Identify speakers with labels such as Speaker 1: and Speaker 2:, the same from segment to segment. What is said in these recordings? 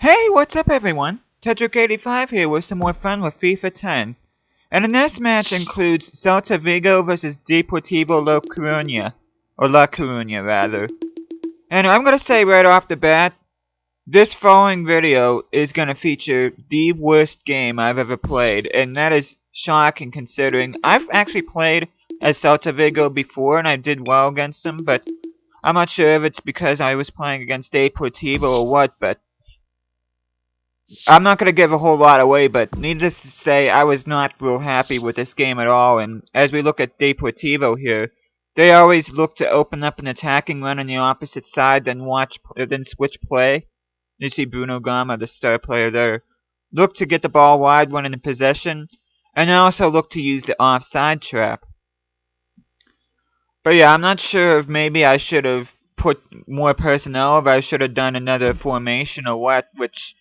Speaker 1: Hey, what's up everyone? Tedrick85 here with some more fun with FIFA 10. And the next match includes Celta Vigo versus Deportivo La Coruna rather. And I'm gonna say right off the bat, this following video is gonna feature the worst game I've ever played, and that is shocking considering I've actually played as Celta Vigo before and I did well against them, but I'm not sure if it's because I was playing against Deportivo or what, but I'm not going to give a whole lot away, but needless to say, I was not real happy with this game at all, and as we look at Deportivo here, they always look to open up an attacking run on the opposite side, then switch play. You see Bruno Gama, the star player there, look to get the ball wide when in possession, and also look to use the offside trap. But yeah, I'm not sure if maybe I should have put more personnel, if I should have done another formation or what, which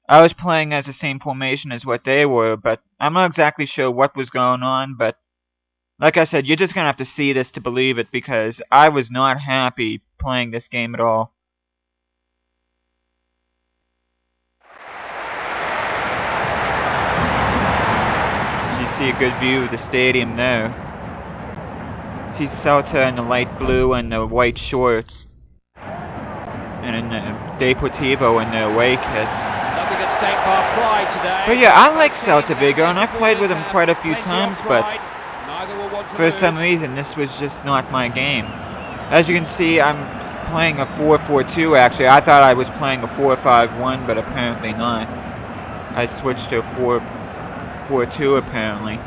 Speaker 1: I was playing as the same formation as what they were, but I'm not exactly sure what was going on, but like I said, you're just gonna have to see this to believe it, because I was not happy playing this game at all. You see a good view of the stadium there. See Celta in the light blue and the white shorts, and in Deportivo in the away kits. But yeah, I like Celta Vigo, and I've played with them quite a few times, but for some reason this was just not my game. As you can see, I'm playing a 4-4-2 actually. I thought I was playing a 4-5-1, but apparently not. I switched to a 4-4-2 apparently.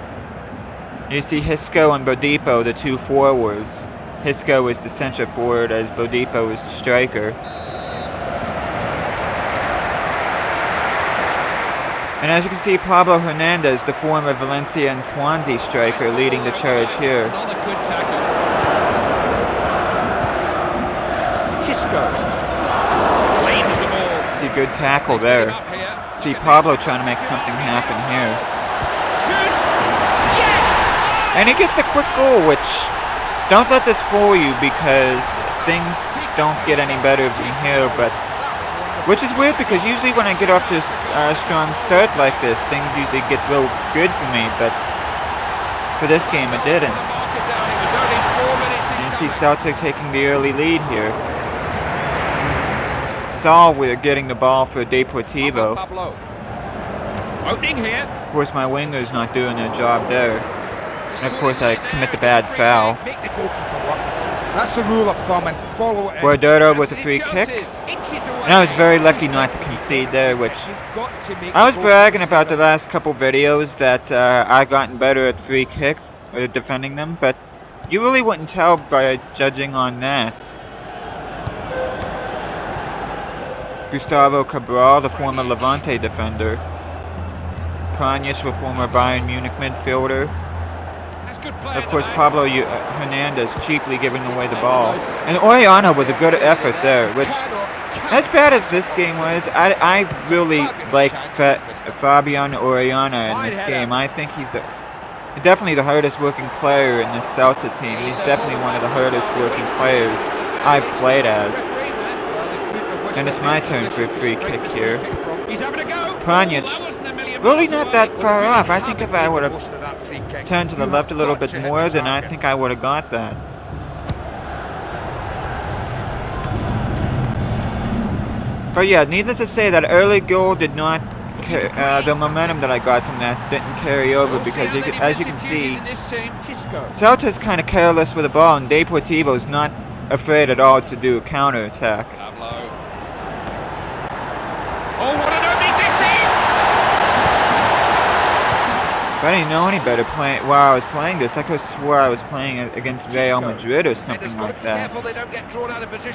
Speaker 1: You see Hisco and Bodipo, the two forwards. Hisco is the center forward, as Bodipo is the striker. And as you can see, Pablo Hernandez, the former Valencia and Swansea striker, leading the charge here.
Speaker 2: Chisco claims the ball.
Speaker 1: See, good tackle there. See Pablo trying to make something happen here. And he gets a quick goal, which, don't let this fool you, because things don't get any better from here, but which is weird, because usually when I get off this strong start like this, things usually get real good for me, but for this game it didn't. And you see Celtic taking the early lead here. Saul, we're getting the ball for Deportivo.
Speaker 2: Opening here.
Speaker 1: Of course my winger's not doing their job there. And of course I commit the bad foul.
Speaker 2: That's the rule of thumb, and follow it.
Speaker 1: Guardado with a free kick. And I was very lucky not to concede there, which I was bragging about the last couple videos that I've gotten better at free kicks, or defending them, but you really wouldn't tell by judging on that. Gustavo Cabral, the former Levante defender. Pranjic, the former Bayern Munich midfielder. Of course, Pablo Hernandez cheaply giving away the ball. And Oriana with a good effort there, which, as bad as this game was, I really like Fabian Oriana in this game. I think he's definitely the hardest working player in this Celta team. He's definitely one of the hardest working players I've played as. And it's my turn for a free kick here. Pranjic, really not that far off. I think if I would have turned to the left a little bit more, then I think I would have got that. But yeah, needless to say, that early goal did not, the momentum that I got from that didn't carry over, because as you can see, Celta's kind of careless with the ball, and Deportivo's not afraid at all to do a counter-attack.
Speaker 2: Oh, what an opening this is!
Speaker 1: If I didn't know any better while I was playing this, I could have swore I was playing against Real Madrid or something like that.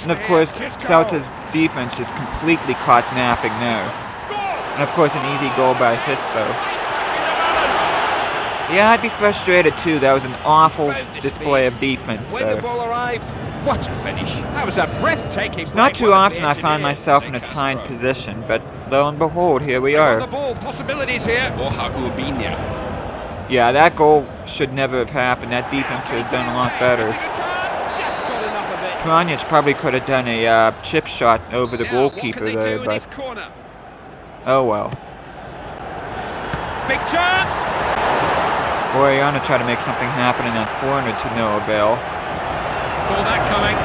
Speaker 1: And of course, Celta's defense just completely caught napping there. And of course, an easy goal by Hisco. Yeah, I'd be frustrated too. That was an awful display of defense there.
Speaker 2: What a finish! That was a breathtaking.
Speaker 1: It's not too often I find myself in a tied position, but lo and behold, here we are.
Speaker 2: The ball possibilities here.
Speaker 1: Yeah, that goal should never have happened. That defense should have done a lot better. Pranjic probably could have done a chip shot over the goalkeeper there, but Oh well.
Speaker 3: Big chance!
Speaker 1: Oriana tried to make something happen in that corner to no avail.
Speaker 3: Saw that coming.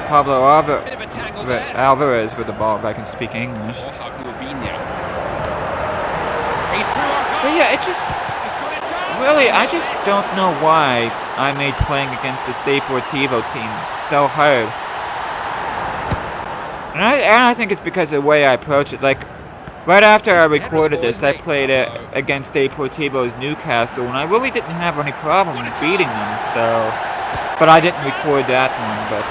Speaker 1: Pablo
Speaker 3: Bit of a tangle there.
Speaker 1: Alvarez with the ball, if I can speak English.
Speaker 3: Or Rubinho. He's through on goal.
Speaker 1: But yeah, it just...
Speaker 3: He's got a chance.
Speaker 1: Really, I just don't know why I made playing against this Deportivo team so hard. And I think it's because of the way I approach it. Like, right after I recorded this, I played against Deportivo's Newcastle, and I really didn't have any problem beating them, so... But I didn't record that one, but...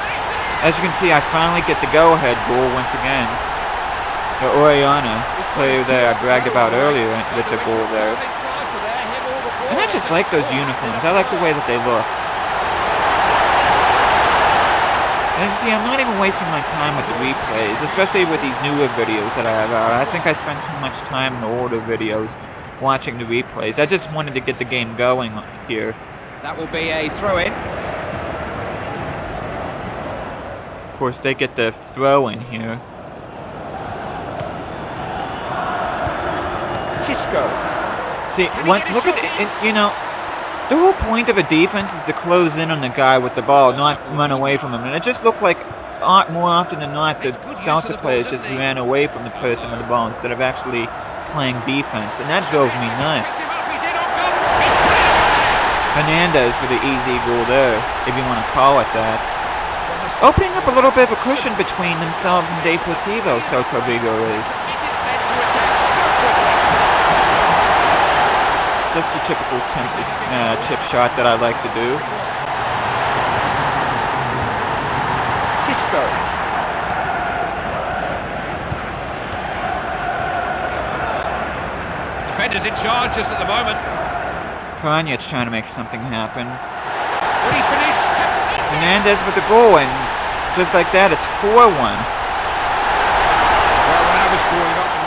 Speaker 1: As you can see, I finally get the go-ahead goal once again. The Oriana, player that I bragged about earlier with the goal there. And I just like those uniforms. I like the way that they look. And you see, I'm not even wasting my time with the replays, especially with these newer videos that I have out. I think I spend too much time in the older videos watching the replays. I just wanted to get the game going here.
Speaker 3: That will be a throw-in.
Speaker 1: Of course, they get the throw in here.
Speaker 3: Chisco.
Speaker 1: See, look at it, you know, the whole point of a defense is to close in on the guy with the ball, not run away from him. And it just looked like more often than not the Celta players just ran away from the person with the ball instead of actually playing defense, and that drove me nuts. Hernandez for the easy goal there, if you want to call it that. Opening up a little bit of a cushion between themselves and Deportivo, Celta Vigo is. Just a typical chip shot that I like to do.
Speaker 3: Chisco. Defenders in charge just at the moment.
Speaker 1: Kranjec trying to make something happen.
Speaker 3: Will he finish?
Speaker 1: Hernandez with the goal, and just like that, it's 4-1.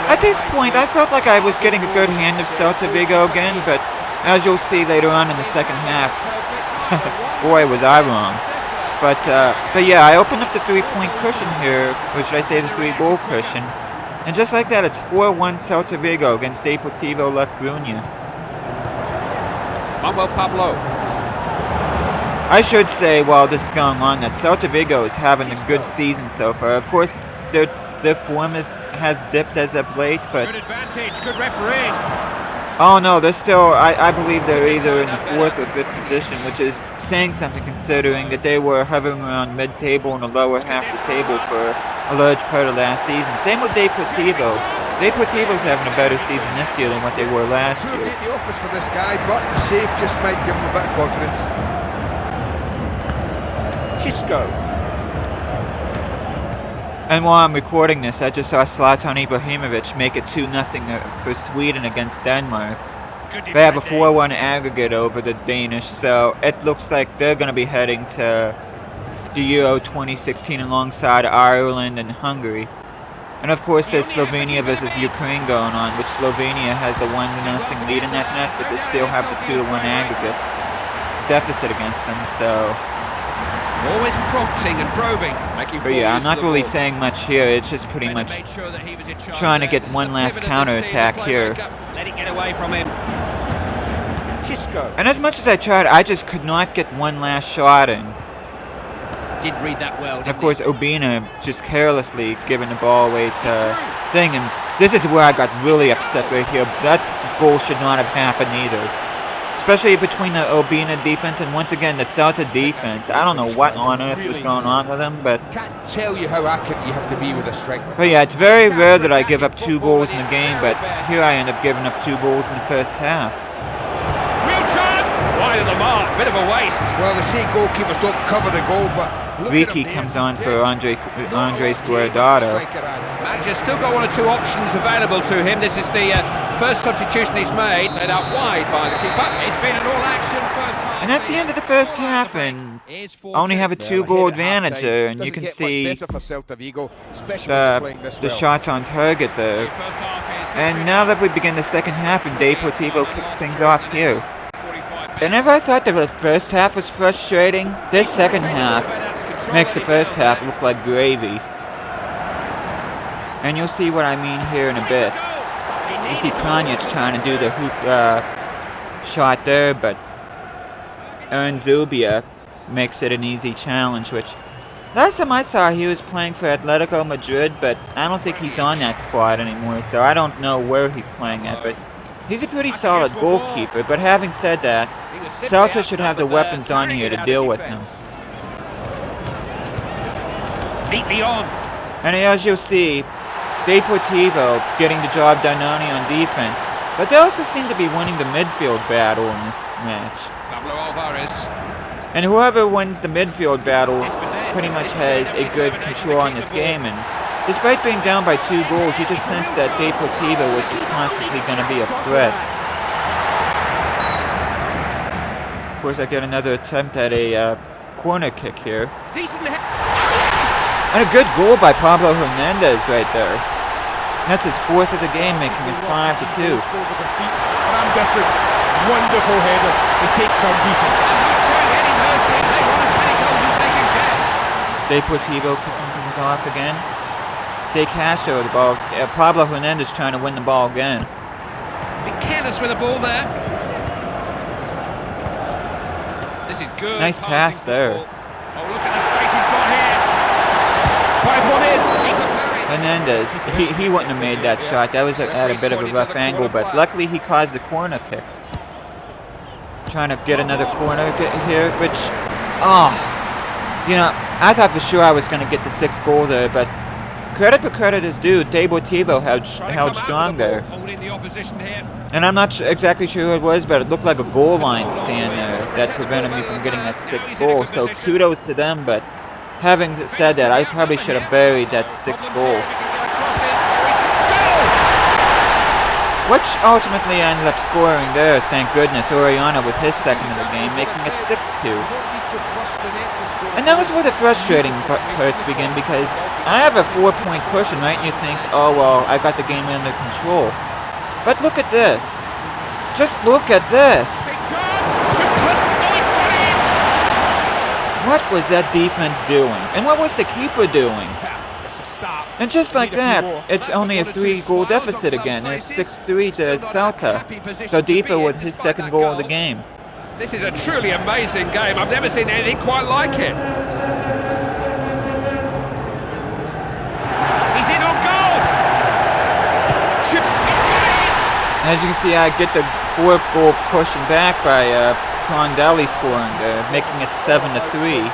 Speaker 1: At this point, I felt like I was getting a good hand of Celta Vigo again, but as you'll see later on in the second half, boy, was I wrong. But yeah, I opened up the 3-point cushion here, or should I say the 3-goal cushion, and just like that, it's 4-1 Celta Vigo against Deportivo La Coruna.
Speaker 3: Manuel Pablo.
Speaker 1: I should say, while this is going on, that Celta Vigo is having a good season so far. Of course, their form has dipped as of late, but...
Speaker 3: Good advantage, good referee.
Speaker 1: Oh no, they're still, I believe they're either in the 4th or 5th position, which is saying something considering that they were hovering around mid-table and the lower half of the table for a large part of last season. Same with Deportivo. Deportivo's having a better season this year than what they were last year.
Speaker 2: The office for this guy, but save just might give him a bit of confidence.
Speaker 3: Chisco.
Speaker 1: And while I'm recording this, I just saw Zlatan Ibrahimovic make it 2-0 for Sweden against Denmark. They have a 4-1 aggregate over the Danish, so it looks like they're going to be heading to the Euro 2016 alongside Ireland and Hungary. And of course there's Slovenia versus Ukraine going on, which Slovenia has the 1-0 lead in that match, but they still have the 2-1 aggregate deficit against them, so...
Speaker 3: Always prompting and probing.
Speaker 1: But yeah, I'm not really saying much here. It's just pretty much trying to get one last counter-attack here.
Speaker 3: Let it get away from him. Chisco.
Speaker 1: And as much as I tried, I just could not get one last shot in.
Speaker 3: Did read that well,
Speaker 1: and of course, Obina just carelessly giving the ball away to Thing. And this is where I got really upset right here. That goal should not have happened either. Especially between the Obina defense and once again the Celta defense. I don't know what on earth was going on with them, but...
Speaker 2: Can't tell you how accurate you have to be with a strike.
Speaker 1: But yeah, it's very rare that I give up 2 goals in the game, but here I end up giving up 2 goals in the first half.
Speaker 3: Real chance! Wide of the mark, bit of a waste.
Speaker 2: Well, they say goalkeepers don't cover the goal, but...
Speaker 1: Ricky comes on for Andres Guardado.
Speaker 3: Manager's still got 1 or 2 options available to him. This is the first substitution he's made, and out wide by the keeper. It's been an all-action first half.
Speaker 1: And that's the end of the first half, and I only have a 2-goal advantage there, and you can see the shots on target there. And now that we begin the second half, and Deportivo kicks things off here. And if I thought that the first half was frustrating, this second half makes the first half look like gravy. And you'll see what I mean here in a bit. You see Kanyas trying to do the hoop shot there, but Aaron Zubia makes it an easy challenge, which last time I saw he was playing for Atletico Madrid, but I don't think he's on that squad anymore, so I don't know where he's playing at, but he's a pretty solid goalkeeper. But having said that, Celta should have the weapons on here to deal with him.
Speaker 3: Neatly on.
Speaker 1: And as you'll see, Deportivo getting the job done only on defense, but they also seem to be winning the midfield battle in this match.
Speaker 3: Pablo Alvarez.
Speaker 1: And whoever wins the midfield battle pretty much has a good control on this game, and despite being down by 2 goals, you just sense that Deportivo was just constantly going to be a threat. Of course, I get another attempt at a corner kick here. And a good goal by Pablo Hernandez right there. That's his 4th of the game, making it 5-2.
Speaker 2: Wonderful headers. He takes some beating.
Speaker 1: Deportivo kicking things off again. De Castro, the ball. Pablo Hernandez trying to win the ball again.
Speaker 3: Be careless with the ball there. This is good.
Speaker 1: Nice pass there.
Speaker 3: Oh, look at the space he's got here. Fires one in.
Speaker 1: Hernandez, he wouldn't have made that shot. That was at a bit of a rough angle, but luckily he caused the corner kick. Trying to get another corner here, which, you know, I thought for sure I was going to get the 6th goal there, but credit where credit is due, Deportivo held strong there. And I'm not exactly sure who it was, but it looked like a goal line stand there that prevented me from getting that 6th goal, so kudos to them, but having said that, I probably should have buried that 6th goal. Which ultimately ended up scoring there, thank goodness, Oriana with his 2nd of the game, making it 6-2. And that was where the frustrating parts begin, because I have a 4-point cushion, right? And you think, oh well, I got the game under control. But look at this. Just look at this. What was that defense doing? And what was the keeper doing? And just like that, it's only a 3-goal deficit again, and it's 6-3 to Celta. So Deepa with his 2nd goal of the game.
Speaker 3: This is a truly amazing game. I've never seen anything quite like it. He's in on goal!
Speaker 1: As you can see, I get the 4th goal pushing back by Prondelli scoring there, making it 7-3.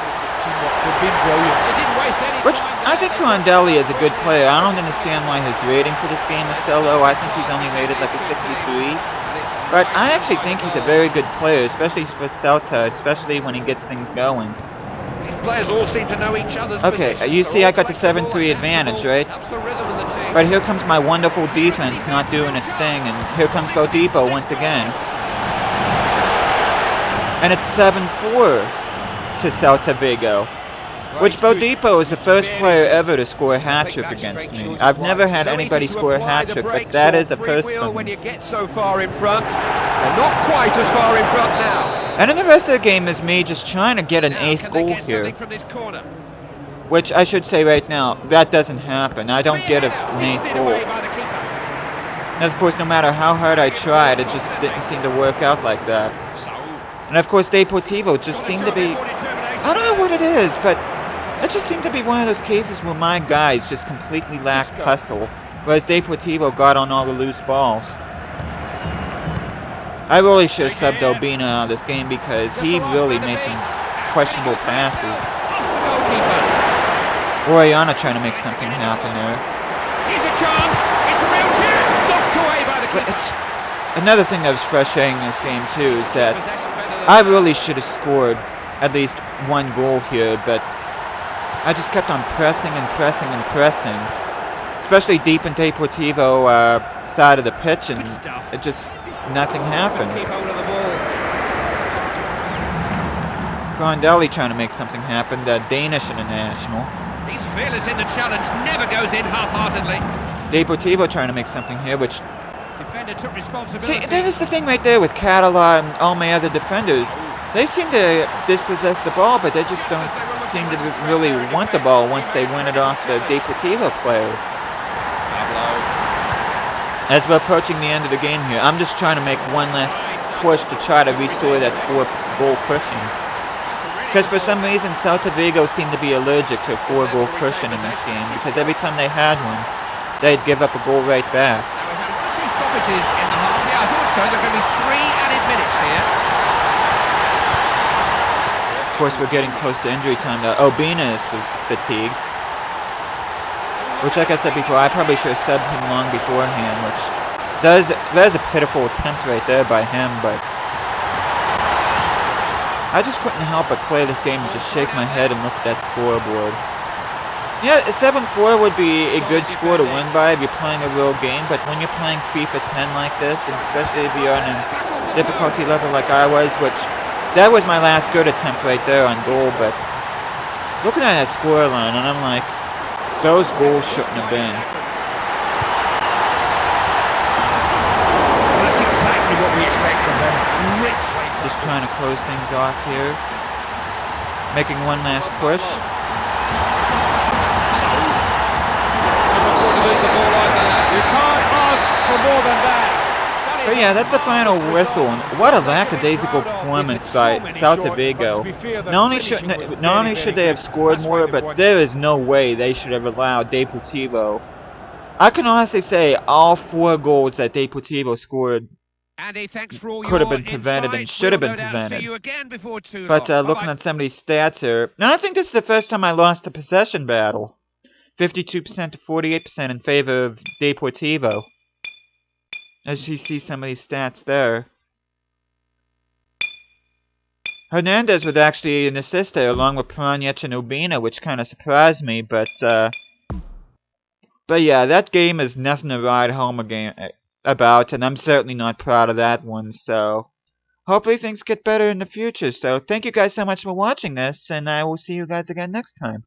Speaker 1: Which, I think Prondelli is a good player. I don't understand why his rating for this game is so low. I think he's only rated like a 63. But I actually think he's a very good player, especially for Celta, especially when he gets things going.
Speaker 3: These players all seem to know each other's
Speaker 1: Okay, you see I got the 7-3 advantage, right?
Speaker 3: That's the rhythm of the team.
Speaker 1: But here comes my wonderful defense not doing its thing, and here comes Godipo once again. And it's 7-4 to Celta Vigo. Which Godipo is the first player ever to score a hat-trick against me. I've never had anybody score a hat-trick, but that is a first for
Speaker 3: when
Speaker 1: me.
Speaker 3: you get so far in front, and not quite as far in front now.
Speaker 1: And then the rest of the game is me just trying to get an 8th goal here.
Speaker 3: From this corner?
Speaker 1: Which I should say right now, that doesn't happen. I don't get an 8th goal. And of course, no matter how hard I tried, it just didn't seem to work out like that. And of course, Deportivo just seemed to be... I don't know what it is, but it just seemed to be one of those cases where my guys just completely lacked hustle, whereas Deportivo got on all the loose balls. I really should have subbed Albina out of this game because he really made some questionable passes. Oriana trying to make something happen there.
Speaker 3: Here's a chance! It's a real chance! Knocked away by the keeper.
Speaker 1: Another thing that was frustrating in this game too is that I really should have scored at least 1 goal here, but I just kept on pressing and pressing and pressing, especially deep in Deportivo side of the pitch, and it just nothing happened. Grondelli trying to make something happen, the Danish international.
Speaker 3: He's fearless in the challenge, never goes in half-heartedly.
Speaker 1: Deportivo trying to make something here, which...
Speaker 3: Defender took responsibility.
Speaker 1: See, that is the thing right there with Catala and all my other defenders. They seem to dispossess the ball, but they just don't seem to really want the ball once they win it off the Deportivo player. As we're approaching the end of the game here, I'm just trying to make one last push to try to restore that 4-goal cushion. Because for some reason, Celta Vigo seemed to be allergic to a 4-goal cushion in this game, because every time they had one, they'd give up a goal right back.
Speaker 3: Two stoppages in the half. Yeah, I thought so. There are going to be 3 added minutes here.
Speaker 1: Of course, we're getting close to injury time. Obina is fatigued. Which, like I said before, I probably should have subbed him long beforehand, which that is a pitiful attempt right there by him, but I just couldn't help but play this game and just shake my head and look at that scoreboard. Yeah, 7-4 would be a good score to win by if you're playing a real game, but when you're playing FIFA 10 like this, and especially if you're on a difficulty level like I was, which that was my last good attempt right there on goal, but looking at that scoreline, and I'm like, those goals shouldn't have been.
Speaker 2: That's exactly what we expect from them. Richly.
Speaker 1: Just trying to close things off here. Making one last push.
Speaker 2: You can't ask for more than that.
Speaker 1: But yeah, that's the final whistle, and what a lackadaisical performance by Celta Vigo. Not only should they have scored more, but there is no way they should have allowed Deportivo. I can honestly say all 4 goals that Deportivo scored
Speaker 3: Andy, thanks for all
Speaker 1: could have
Speaker 3: your
Speaker 1: been prevented and
Speaker 3: insight.
Speaker 1: should have
Speaker 3: We'll
Speaker 1: been
Speaker 3: no doubt see
Speaker 1: prevented.
Speaker 3: you again before too
Speaker 1: But
Speaker 3: long.
Speaker 1: looking
Speaker 3: Bye-bye.
Speaker 1: at some of these stats here, and I think this is the first time I lost a possession battle. 52% to 48% in favor of Deportivo. As you see some of these stats there. Hernandez was actually an assist there along with Pranjic and Obina, which kind of surprised me, but yeah, that game is nothing to ride home about, and I'm certainly not proud of that one, so hopefully things get better in the future. So thank you guys so much for watching this, and I will see you guys again next time.